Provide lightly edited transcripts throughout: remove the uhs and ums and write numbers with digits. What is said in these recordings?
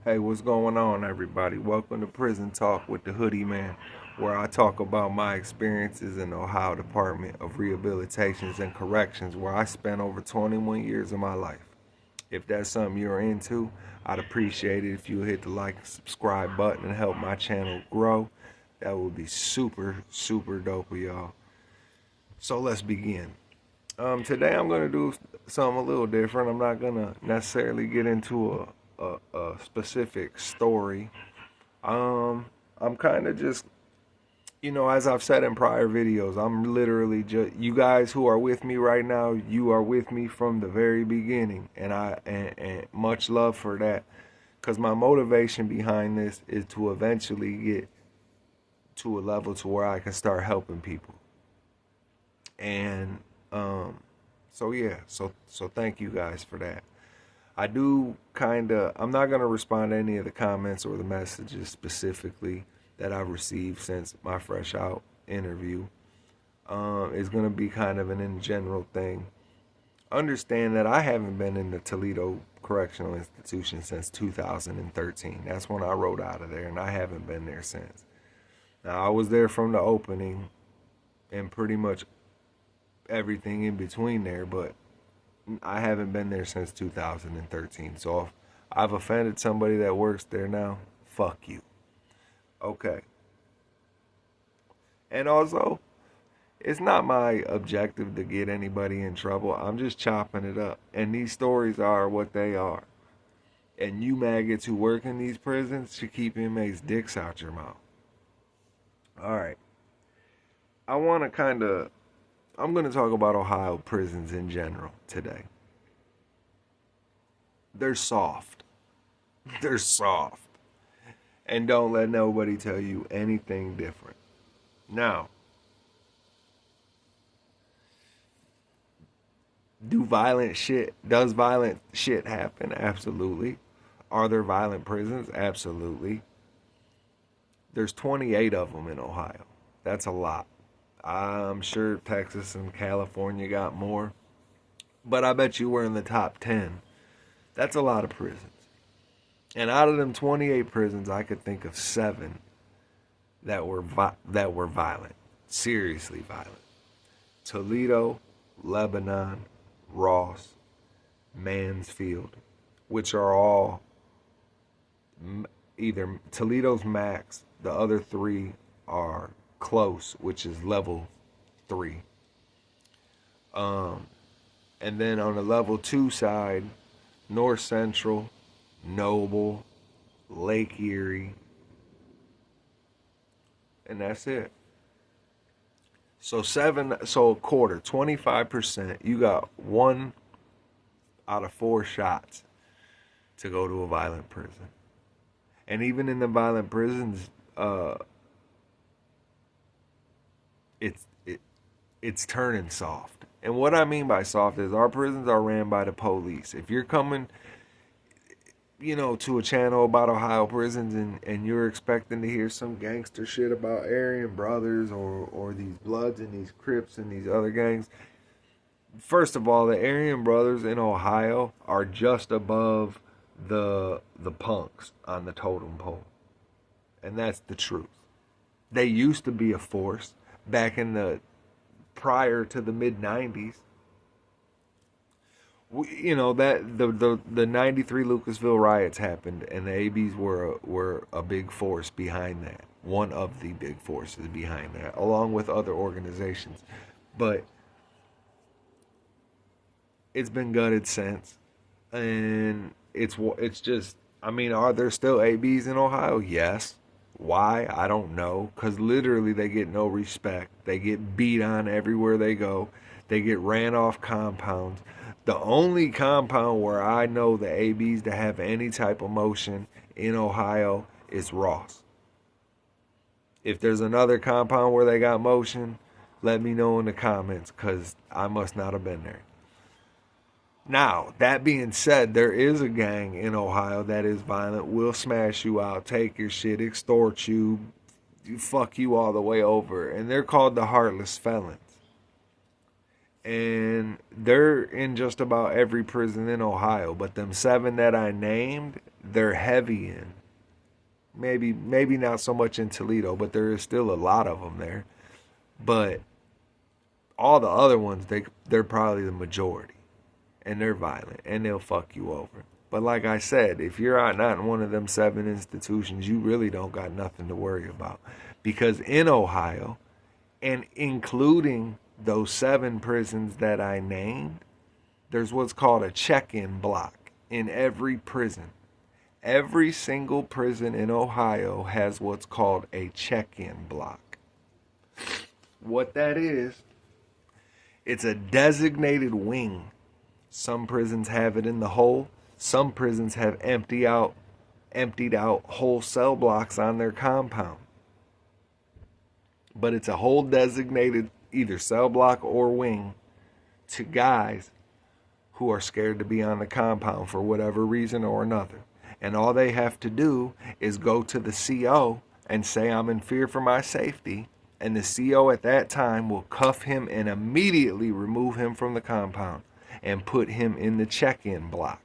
Hey, what's going on, everybody? Welcome to Prison Talk with the Hoodyman, where I talk about my experiences in the Ohio Department of Rehabilitations and Corrections, where I spent over 21 years of my life. If that's something you're into, I'd appreciate it if you hit the like and subscribe button and help my channel grow. That would be super, super dope of y'all. So let's begin. Today I'm going to do something a little different. I'm not going to necessarily get into a specific story. I'm kind of just, as I've said in prior videos, I'm literally just, you guys who are with me right now, you are with me from the very beginning. And much love for that. Because my motivation behind this is to eventually get to a level to where I can start helping people. And so yeah, so thank you guys for that. I'm not going to respond to any of the comments or the messages specifically that I've received since my fresh out interview. It's going to be kind of an in general thing. Understand that I haven't been in the Toledo Correctional Institution since 2013. That's when I rode out of there, and I haven't been there since. Now, I was there from the opening and pretty much everything in between there, but I haven't been there since 2013. So if I've offended somebody that works there now, fuck you. Okay. And also, it's not my objective to get anybody in trouble. I'm just chopping it up. And these stories are what they are. And you maggots who work in these prisons should keep inmates' dicks out your mouth. All right. I'm going to talk about Ohio prisons in general today. They're soft. They're soft. And don't let nobody tell you anything different. Now, does violent shit happen? Absolutely. Are there violent prisons? Absolutely. There's 28 of them in Ohio. That's a lot. I'm sure Texas and California got more, but I bet you we're in the top 10. That's a lot of prisons. And out of them 28 prisons, I could think of 7 that were violent, seriously violent. Toledo, Lebanon, Ross, Mansfield, which are all either Toledo's max, the other 3 are close, which is level 3. And then on the level 2 side, North Central, Noble, Lake Erie, and that's it. So a quarter, 25%. You got 1 out of 4 shots to go to a violent prison. And even in the violent prisons, it's turning soft. And what I mean by soft is our prisons are ran by the police. If you're coming, to a channel about Ohio prisons and you're expecting to hear some gangster shit about Aryan brothers or these Bloods and these Crips and these other gangs, first of all, the Aryan brothers in Ohio are just above the punks on the totem pole. And that's the truth. They used to be a force back in the prior to the mid 90s. That the 93 Lucasville riots happened, and the ABs were a big force behind that. One of the big forces behind that, along with other organizations. But it's been gutted since, and it's just, are there still ABs in Ohio? Yes. Why? I don't know. Because literally they get no respect. They get beat on everywhere they go. They get ran off compounds. The only compound where I know the ABs to have any type of motion in Ohio is Ross. If there's another compound where they got motion, let me know in the comments, because I must not have been there. Now, that being said, there is a gang in Ohio that is violent, will smash you out, take your shit, extort you, fuck you all the way over. And they're called the Heartless Felons. And they're in just about every prison in Ohio. But them 7 that I named, they're heavy in. Maybe not so much in Toledo, but there is still a lot of them there. But all the other ones, they're probably the majority, and they're violent, and they'll fuck you over. But like I said, if you're not in one of them 7 institutions, you really don't got nothing to worry about. Because in Ohio, and including those 7 prisons that I named, there's what's called a check-in block in every prison. Every single prison in Ohio has what's called a check-in block. What that is, it's a designated wing. Some prisons have it in the hole. Some prisons have emptied out whole cell blocks on their compound. But it's a whole designated either cell block or wing to guys who are scared to be on the compound for whatever reason or another. And all they have to do is go to the CO and say, I'm in fear for my safety. And the CO at that time will cuff him and immediately remove him from the compound and put him in the check-in block.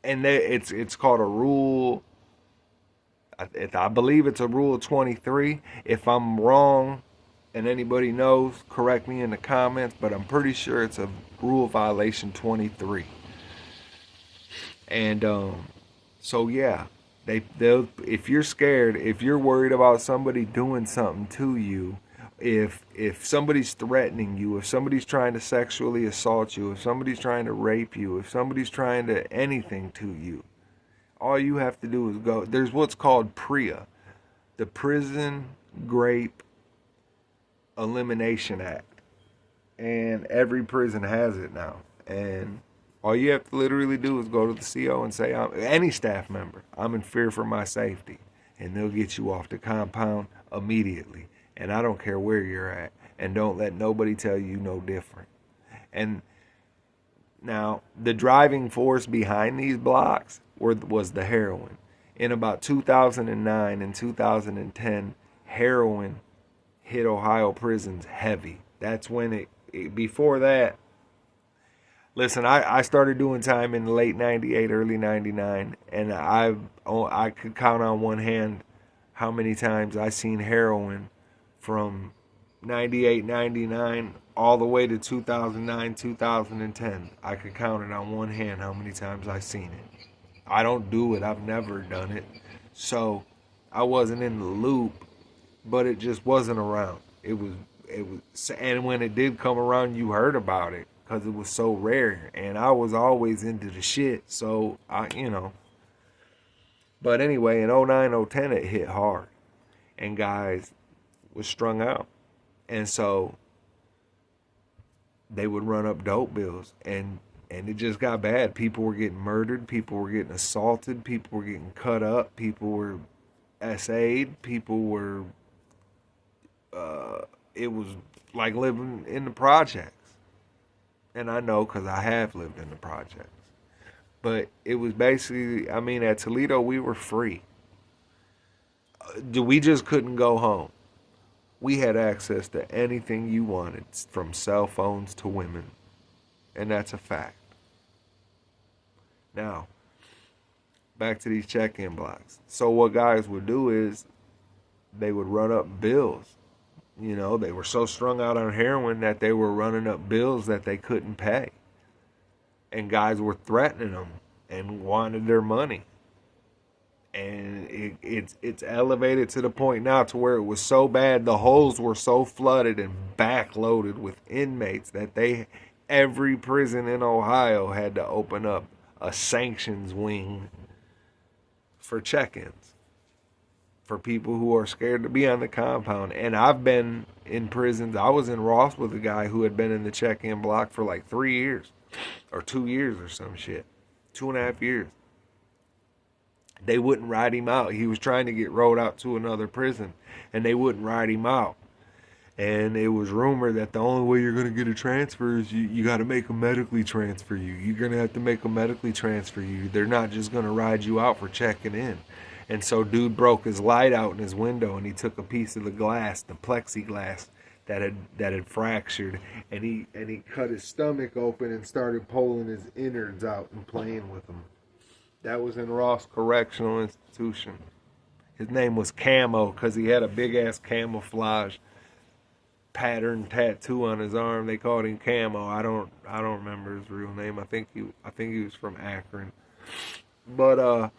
And it's called a rule, I believe it's a rule 23. If I'm wrong and anybody knows, correct me in the comments, but I'm pretty sure it's a rule violation 23. And so yeah, they'll if you're scared, if you're worried about somebody doing something to you, if somebody's threatening you, if somebody's trying to sexually assault you, if somebody's trying to rape you, if somebody's trying to anything to you, all you have to do is go. There's what's called PREA, the Prison Rape Elimination Act, and every prison has it now. And all you have to literally do is go to the CO and say, any staff member, I'm in fear for my safety. And they'll get you off the compound immediately. And I don't care where you're at. And don't let nobody tell you no different. And now, the driving force behind these blocks was the heroin. In about 2009 and 2010, heroin hit Ohio prisons heavy. That's when before that, listen, I started doing time in late 98, early 99, and I could count on one hand how many times I seen heroin from 98, 99, all the way to 2009, 2010. I could count it on one hand how many times I seen it. I don't do it. I've never done it. So I wasn't in the loop, but it just wasn't around. It was, and when it did come around, you heard about it, because it was so rare, and I was always into the shit, so But anyway, in 09, 010, it hit hard, and guys was strung out, and so they would run up dope bills, and it just got bad. People were getting murdered, people were getting assaulted, people were getting cut up, people were SA'd, people were, it was like living in the projects. And I know because I have lived in the projects. But it was basically, at Toledo, we were free. We just couldn't go home. We had access to anything you wanted, from cell phones to women. And that's a fact. Now, back to these check-in blocks. So what guys would do is they would run up bills. They were so strung out on heroin that they were running up bills that they couldn't pay. And guys were threatening them and wanted their money. And it's elevated to the point now to where it was so bad, the holes were so flooded and backloaded with inmates that every prison in Ohio had to open up a sanctions wing for check-ins, for people who are scared to be on the compound. And I've been in prisons. I was in Ross with a guy who had been in the check-in block for like 3 years or 2 years or some shit. 2.5 years. They wouldn't ride him out. He was trying to get rolled out to another prison, and they wouldn't ride him out. And it was rumored that the only way you're going to get a transfer is you got to make them medically transfer you. You're going to have to make them medically transfer you. They're not just going to ride you out for checking in. And so dude broke his light out in his window, and he took a piece of the glass, the plexiglass that had fractured, and he cut his stomach open and started pulling his innards out and playing with them. That was in Ross Correctional Institution. His name was Camo because he had a big ass camouflage pattern tattoo on his arm. They called him Camo. I don't remember his real name. I think he was from Akron. But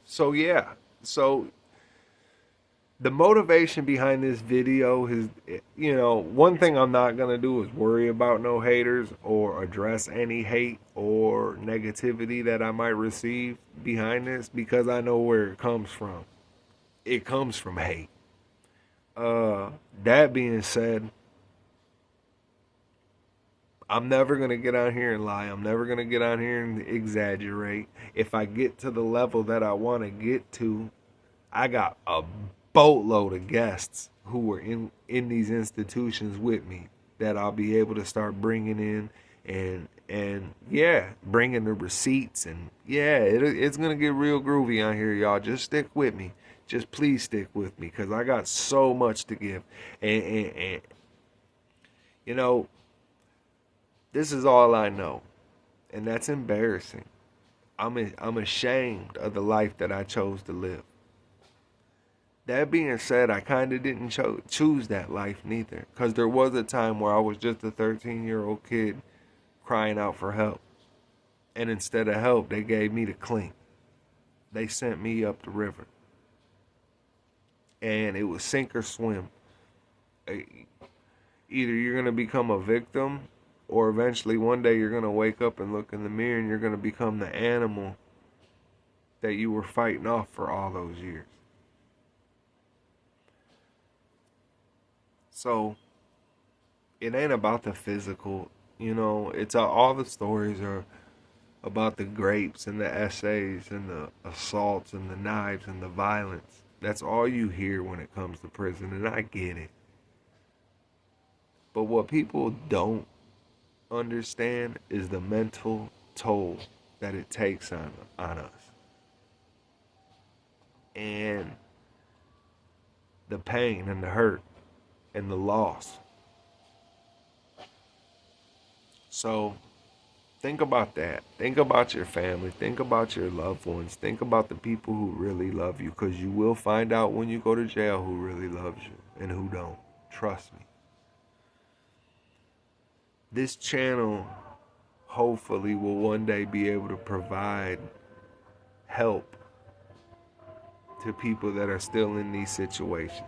so yeah. So the motivation behind this video is, one thing I'm not going to do is worry about no haters or address any hate or negativity that I might receive behind this, because I know where it comes from. It comes from hate. That being said, I'm never going to get on here and lie. I'm never going to get on here and exaggerate. If I get to the level that I want to get to, I got a boatload of guests who were in these institutions with me that I'll be able to start bringing in, and yeah, bringing the receipts, and yeah, it's going to get real groovy on here, y'all. Just stick with me. Just please stick with me, because I got so much to give. And this is all I know, and that's embarrassing. I'm ashamed of the life that I chose to live. That being said, I kind of didn't choose that life neither, because there was a time where I was just a 13-year-old kid crying out for help. And instead of help, they gave me the clink. They sent me up the river. And it was sink or swim. Either you're going to become a victim, or eventually one day you're going to wake up and look in the mirror and you're going to become the animal that you were fighting off for all those years. So it ain't about the physical, it's all the stories are about the grapes and the essays and the assaults and the knives and the violence. That's all you hear when it comes to prison, and I get it. But what people don't understand is the mental toll that it takes on us. And the pain and the hurt and the loss. So think about that. Think about your family. Think about your loved ones. Think about the people who really love you, because you will find out when you go to jail who really loves you and who don't. Trust me. This channel hopefully will one day be able to provide help to people that are still in these situations.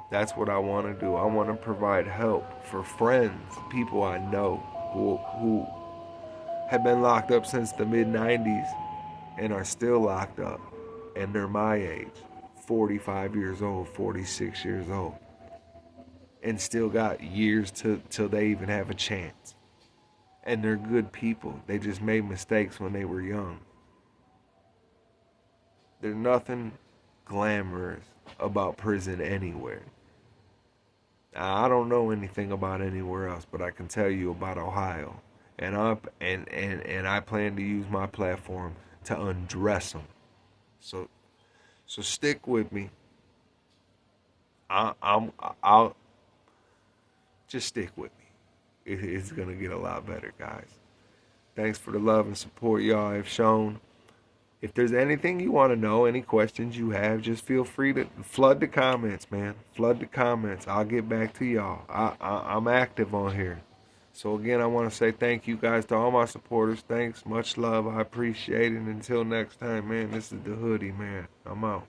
That's what I want to do. I want to provide help for friends, people I know who have been locked up since the mid-90s and are still locked up. And they're my age, 45 years old, 46 years old. And still got years till they even have a chance. And they're good people. They just made mistakes when they were young. There's nothing glamorous about prison anywhere. I don't know anything about anywhere else, but I can tell you about Ohio. And I plan to use my platform to undress them. So stick with me. I'll just stick with me. It's gonna get a lot better, guys. Thanks for the love and support y'all have shown. If there's anything you want to know, any questions you have, just feel free to flood the comments, man. Flood the comments. I'll get back to y'all. I'm active on here. So again, I want to say thank you guys to all my supporters. Thanks. Much love. I appreciate it. Until next time, man, this is the Hoodie, man. I'm out.